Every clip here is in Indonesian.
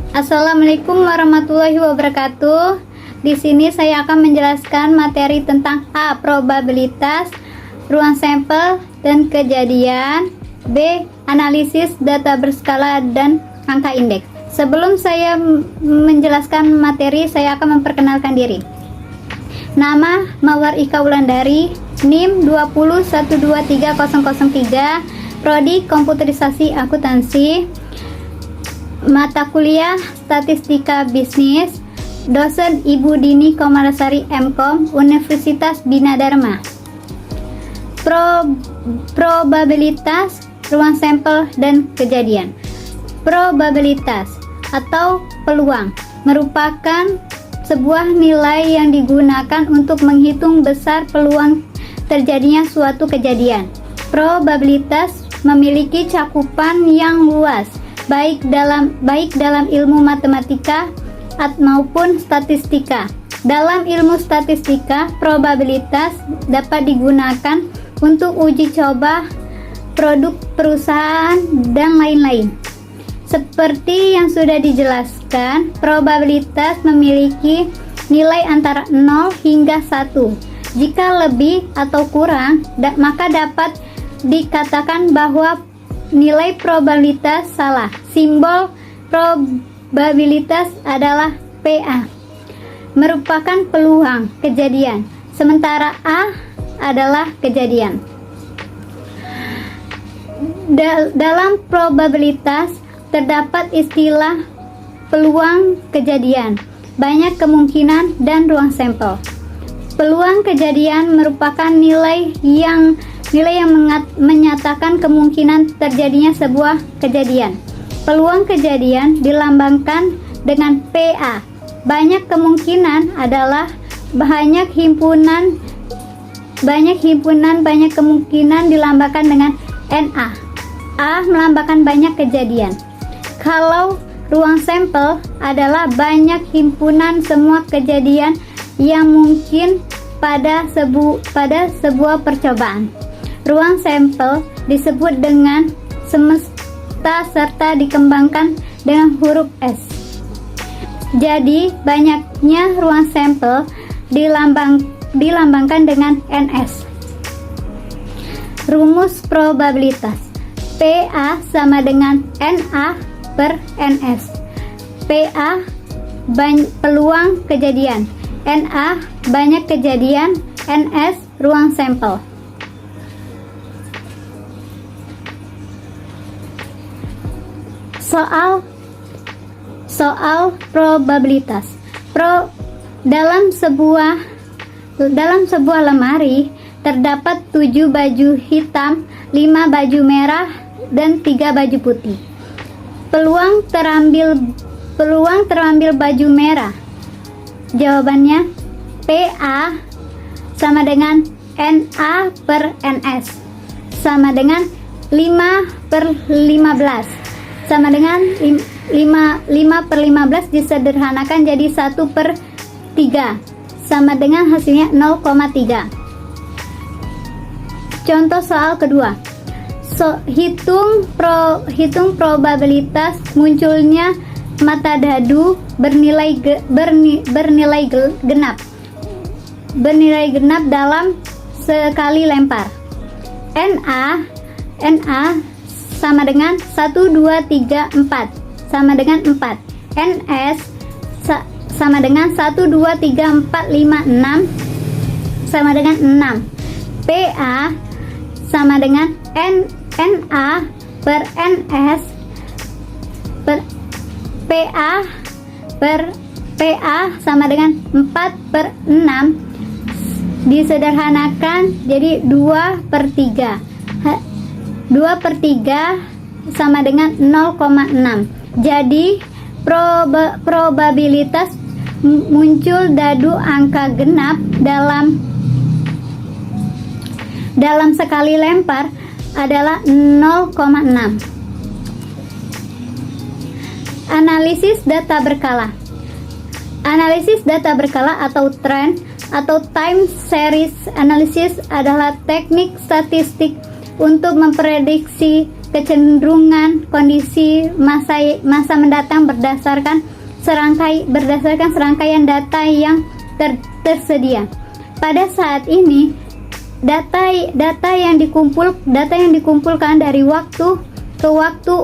Assalamualaikum warahmatullahi wabarakatuh. Di sini saya akan menjelaskan materi tentang A. Probabilitas, ruang sampel dan kejadian. B. Analisis data berskala dan angka indeks. Sebelum saya menjelaskan materi, saya akan memperkenalkan diri. Nama Mawar Ika Wulandari, NIM 201230003, Prodi Komputerisasi Akuntansi, mata kuliah Statistika Bisnis, dosen Ibu Dini Komarasari MKom, Universitas Bina Dharma. Probabilitas, ruang sampel dan kejadian. Probabilitas atau peluang merupakan sebuah nilai yang digunakan untuk menghitung besar peluang terjadinya suatu kejadian. Probabilitas memiliki cakupan yang luas, baik dalam ilmu matematika maupun statistika. Dalam ilmu statistika, probabilitas dapat digunakan untuk uji coba produk perusahaan dan lain-lain. Seperti yang sudah dijelaskan, probabilitas memiliki nilai antara 0 hingga 1. Jika lebih atau kurang, maka dapat dikatakan bahwa nilai probabilitas salah. Simbol probabilitas adalah PA, merupakan peluang kejadian, sementara A adalah kejadian. Dalam probabilitas terdapat istilah peluang kejadian, banyak kemungkinan, dan ruang sampel. Peluang kejadian merupakan nilai yang menyatakan kemungkinan terjadinya sebuah kejadian. Peluang kejadian dilambangkan dengan PA. Banyak kemungkinan adalah banyak kemungkinan dilambangkan dengan NA. A melambangkan banyak kejadian. Kalau ruang sampel adalah banyak himpunan semua kejadian yang mungkin pada sebuah percobaan. Ruang sampel disebut dengan semesta serta dikembangkan dengan huruf S. Jadi, banyaknya ruang sampel dilambangkan dengan NS. Rumus probabilitas. PA sama dengan NA per NS. PA peluang kejadian, NA banyak kejadian, NS ruang sampel. Soal probabilitas. Dalam sebuah lemari terdapat 7 baju hitam, 5 baju merah, dan 3 baju putih. Peluang terambil baju merah. Jawabannya PA sama dengan NA per NS sama dengan 5 per 15 sama dengan 5 per 15 disederhanakan jadi 1 per 3 sama dengan hasilnya 0,3. Contoh soal kedua. Hitung probabilitas munculnya mata dadu bernilai genap dalam sekali lempar. NA sama dengan 1, 2, 3, 4 sama dengan 4. NS sama dengan 1, 2, 3, 4, 5, 6 sama dengan 6. PA sama dengan NA per NS per PA sama dengan 4 per 6 disederhanakan jadi 2 per 3. 2 per 3 sama dengan 0,6. Jadi probabilitas muncul dadu angka genap dalam sekali lempar adalah 0,6. Analisis data berkala. Analisis data berkala atau trend atau time series analysis adalah teknik statistik untuk memprediksi kecenderungan kondisi masa mendatang berdasarkan serangkaian data yang tersedia. Pada saat ini, data yang dikumpulkan dari waktu ke waktu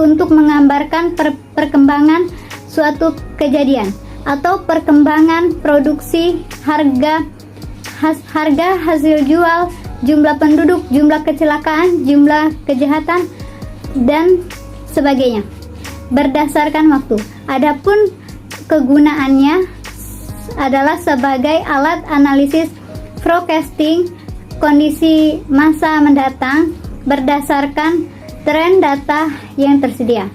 untuk menggambarkan perkembangan suatu kejadian atau perkembangan produksi, harga hasil jual, jumlah penduduk, jumlah kecelakaan, jumlah kejahatan, dan sebagainya berdasarkan waktu. Adapun kegunaannya adalah sebagai alat analisis forecasting kondisi masa mendatang berdasarkan tren data yang tersedia.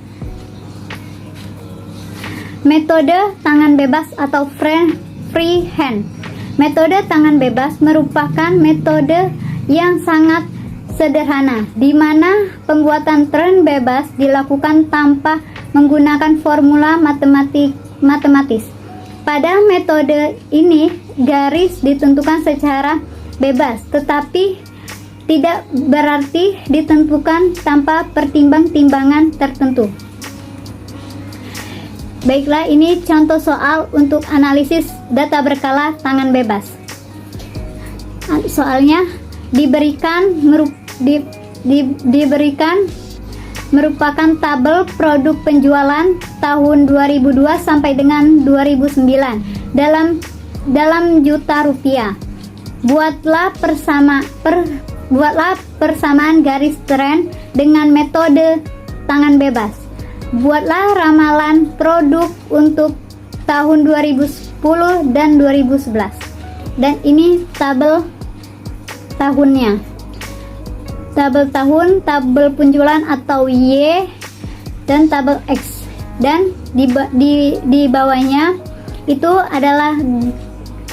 Metode tangan bebas atau free hand. Metode tangan bebas merupakan metode yang sangat sederhana, di mana pembuatan tren bebas dilakukan tanpa menggunakan formula matematis. Pada metode ini, garis ditentukan secara bebas, tetapi tidak berarti ditentukan tanpa pertimbangan tertentu. Baiklah, ini contoh soal untuk analisis data berkala tangan bebas. Soalnya diberikan merupakan tabel produk penjualan tahun 2002 sampai dengan 2009 dalam juta rupiah. Buatlah persamaan garis tren dengan metode tangan bebas. Buatlah ramalan produk untuk tahun 2010 dan 2011. Dan ini tabel tahunnya. Tabel tahun, tabel penjualan atau Y, dan tabel X. Dan di bawahnya itu adalah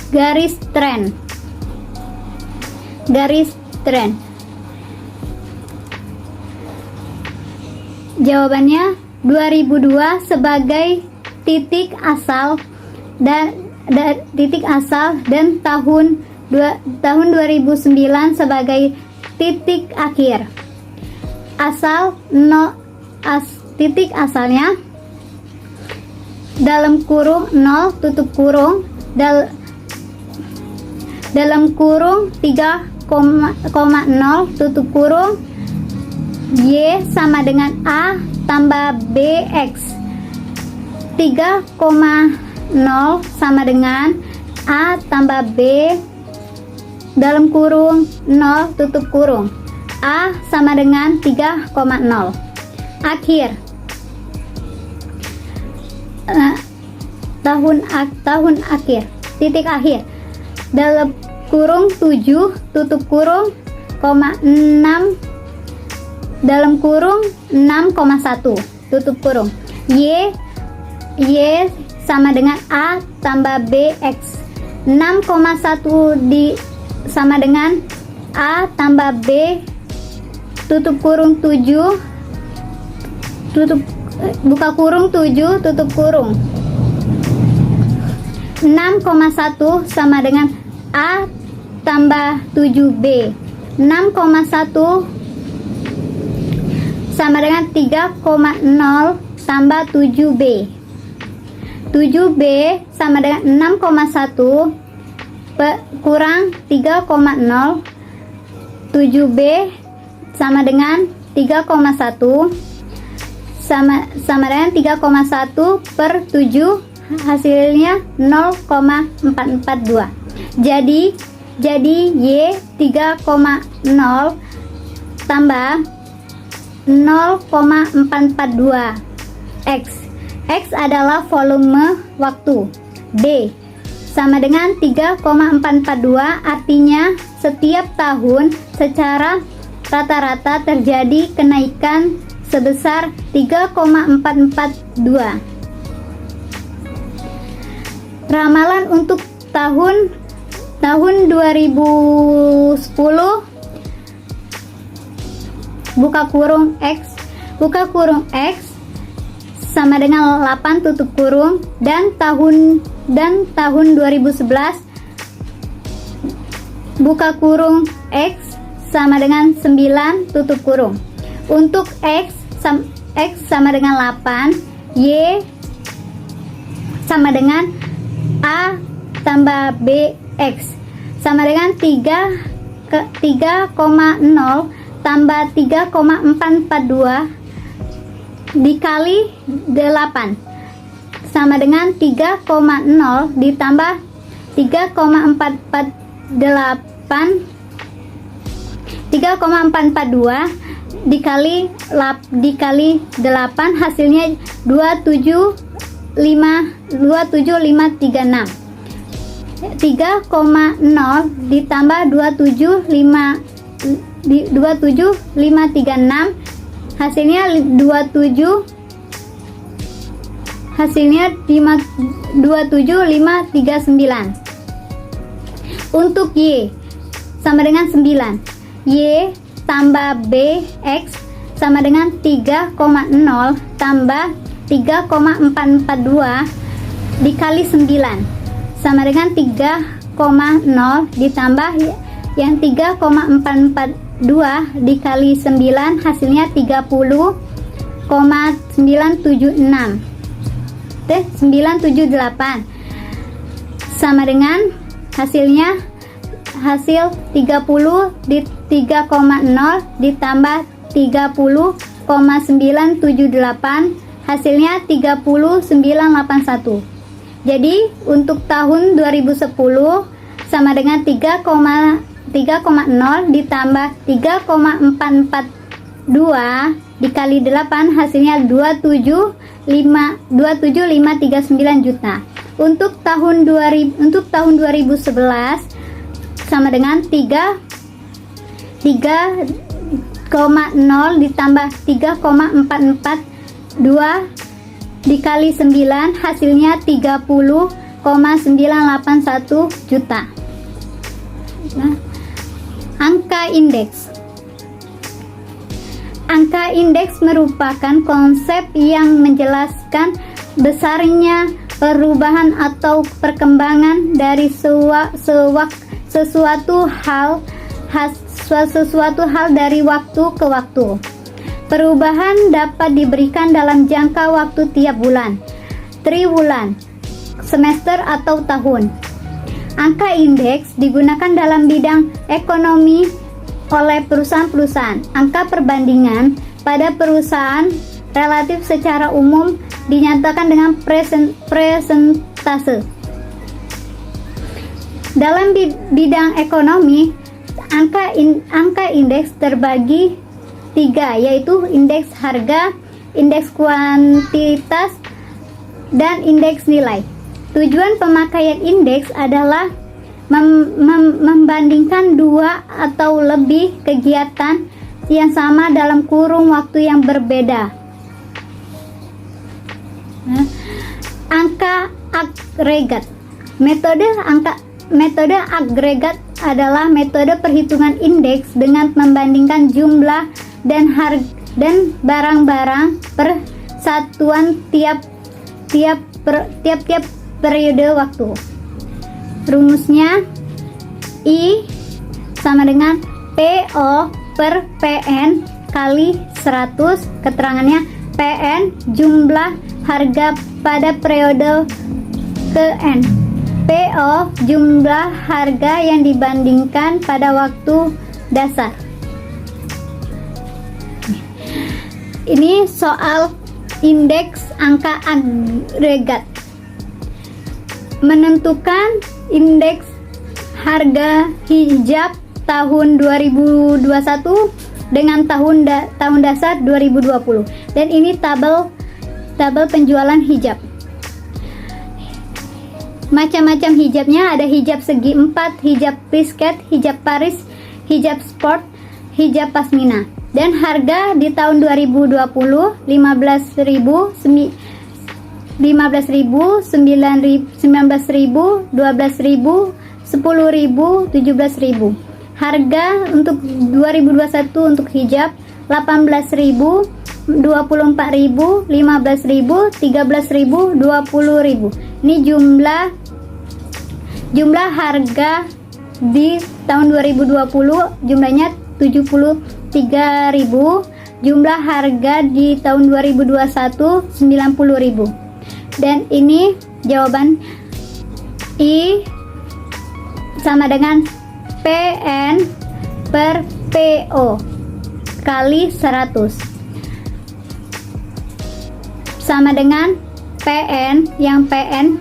garis tren. Garis tren. Jawabannya 2002 sebagai titik asal dan tahun 2009 sebagai titik akhir. Titik asalnya dalam kurung 0 tutup kurung dalam kurung 3,0 tutup kurung Y sama dengan A tambah BX. 3,0 sama dengan A tambah B dalam kurung 0 tutup kurung. A sama dengan 3,0. Akhir. Tahun akhir. Titik akhir. Dalam kurung 7 tutup kurung, 6 dalam kurung 6,1 tutup kurung. Y sama dengan A tambah BX. 6,1 sama dengan A tambah B tutup kurung 7 buka kurung 7 tutup kurung. 6,1 sama dengan A tambah 7B. 6,1 sama dengan 3,0 tambah 7B. 7B sama dengan 6,1 kurang 3,0. 7B sama dengan 3,1 sama dengan 3,1 per 7, hasilnya 0,442. Jadi Y 3,0 tambah 0,442 X adalah volume waktu. D sama dengan 3,442, artinya setiap tahun secara rata-rata terjadi kenaikan sebesar 3,442. Ramalan untuk tahun 2010, buka kurung X sama dengan 8 tutup kurung, dan tahun 2011 buka kurung X sama dengan 9 tutup kurung. Untuk X sama dengan 8, Y sama dengan A tambah BX sama dengan 3,0 tambah 3,442 dikali 8 sama dengan 3,0 ditambah 3,442 dikali 8 hasilnya 27536. 3,0 ditambah 27536 hasilnya 27539. Untuk Y sama dengan 9, Y tambah BX sama dengan 3,0 tambah 3,442 dikali 9 sama dengan 3,0 ditambah yang 3,442 dikali 9 hasilnya 30,976 978 sama dengan hasil 30 di 3,0 ditambah 30,978 hasilnya 30,981. Jadi untuk tahun 2010 sama dengan 3,0 ditambah 3,442 dikali 8 hasilnya 27539 juta. Untuk tahun 2011 sama dengan 3,0 ditambah 3,442 dikali 9 hasilnya 30,981 juta. Nah, angka indeks. Angka indeks merupakan konsep yang menjelaskan besarnya perubahan atau perkembangan dari sesuatu hal dari waktu ke waktu. Perubahan dapat diberikan dalam jangka waktu tiap bulan, triwulan, semester atau tahun. Angka indeks digunakan dalam bidang ekonomi oleh perusahaan-perusahaan. Angka perbandingan pada perusahaan relatif secara umum dinyatakan dengan presentase. Dalam bidang ekonomi, angka indeks terbagi 3, yaitu indeks harga, indeks kuantitas, dan indeks nilai. Tujuan pemakaian indeks adalah membandingkan dua atau lebih kegiatan yang sama dalam kurun waktu yang berbeda. Angka agregat. Metode agregat adalah metode perhitungan indeks dengan membandingkan jumlah dan barang-barang per satuan tiap periode waktu. Rumusnya I sama dengan PO per PN kali 100, keterangannya PN jumlah harga pada periode ke N. PO jumlah harga yang dibandingkan pada waktu dasar. Ini soal indeks angka agregat. Menentukan indeks harga hijab tahun 2021 dengan tahun dasar 2020. Dan ini tabel penjualan hijab. Macam-macam hijabnya, ada hijab segi 4, hijab prisket, hijab paris, hijab sport, hijab pasmina. Dan harga di tahun 2020 15.000, 19.000, 19.000, 12.000, 10.000, 17.000. Harga untuk 2021 untuk hijab 18.000, 24.000, 15.000, 13.000, 20.000. Ini jumlah harga di tahun 2020 jumlahnya 73.000, jumlah harga di tahun 2021 90.000. Dan ini jawaban I sama dengan PN per PO kali 100 sama dengan PN, yang PN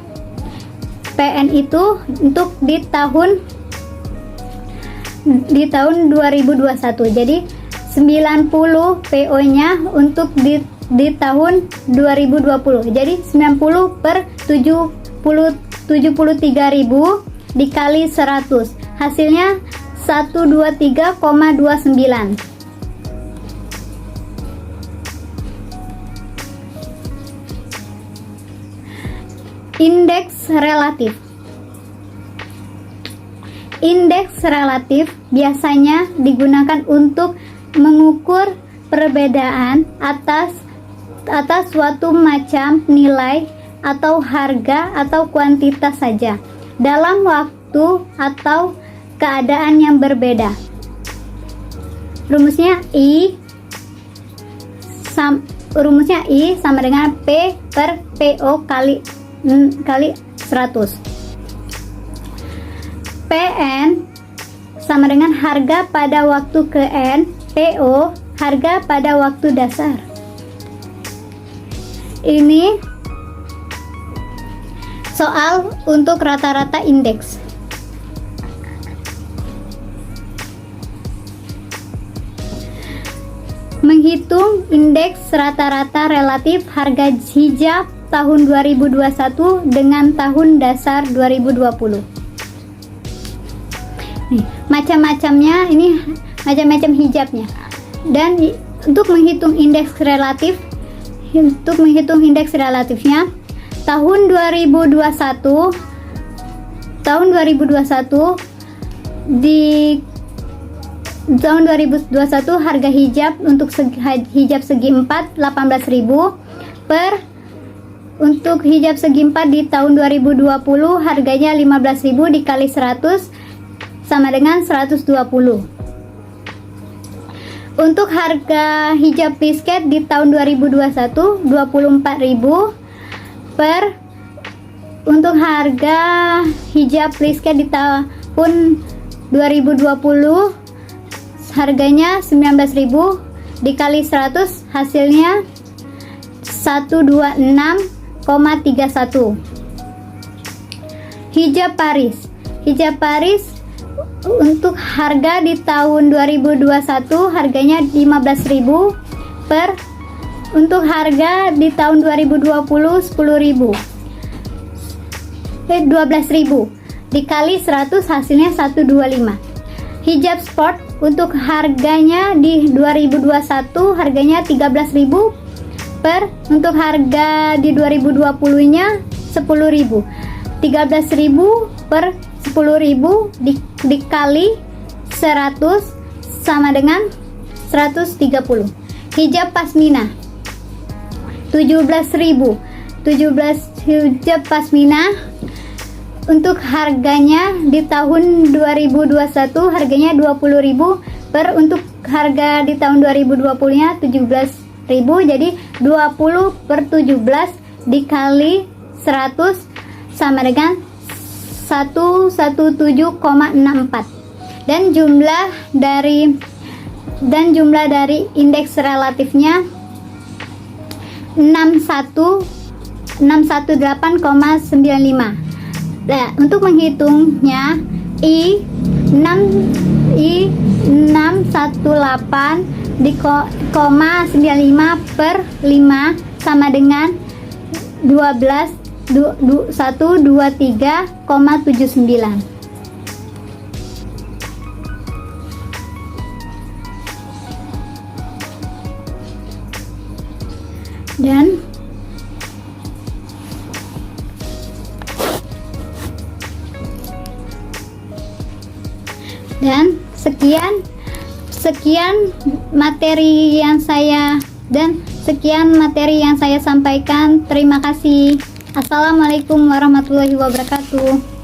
itu untuk di tahun 2021. Jadi 90 PO nya untuk di tahun 2020. Jadi 90 per 73.000 dikali 100. Hasilnya 123,29. Indeks relatif. Indeks relatif biasanya digunakan untuk mengukur perbedaan atas suatu macam nilai atau harga atau kuantitas saja dalam waktu atau keadaan yang berbeda. Rumusnya I sama dengan P per PO kali 100. PN sama dengan harga pada waktu ke N, PO harga pada waktu dasar. Ini soal untuk rata-rata indeks. Menghitung indeks rata-rata relatif harga hijab tahun 2021 dengan tahun dasar 2020. Nih, macam-macamnya, ini macam-macam hijabnya. Dan untuk menghitung indeks relatifnya, tahun 2021 harga hijab untuk hijab segi 4 18.000 per untuk hijab segi 4 di tahun 2020 harganya 15.000 dikali 100 sama dengan 120. Untuk harga hijab plisket di tahun 2021 24.000 per untuk harga hijab plisket di tahun 2020 harganya 19.000 dikali 100 hasilnya 126,31. Hijab Paris untuk harga di tahun 2021 harganya 15.000 per untuk harga di tahun 2020 12.000 dikali 100 hasilnya 125. Hijab sport untuk harganya di 2021 harganya 13.000 per untuk harga di 2020 nya 10.000. 13.000 per 10.000 dikali 100 sama dengan 130. Hijab pasmina 17.000. Hijab pasmina untuk harganya di tahun 2021 harganya 20.000 per untuk harga di tahun 2020 nya 17.000. Jadi 20 per 17 dikali 100 sama dengan 117,64. Dan jumlah dari indeks relatifnya 618,95. Nah, untuk menghitungnya I 618 di 95 per 5 sama dengan 123,79. Dan sekian materi yang saya sampaikan. Terima kasih. Assalamualaikum warahmatullahi wabarakatuh.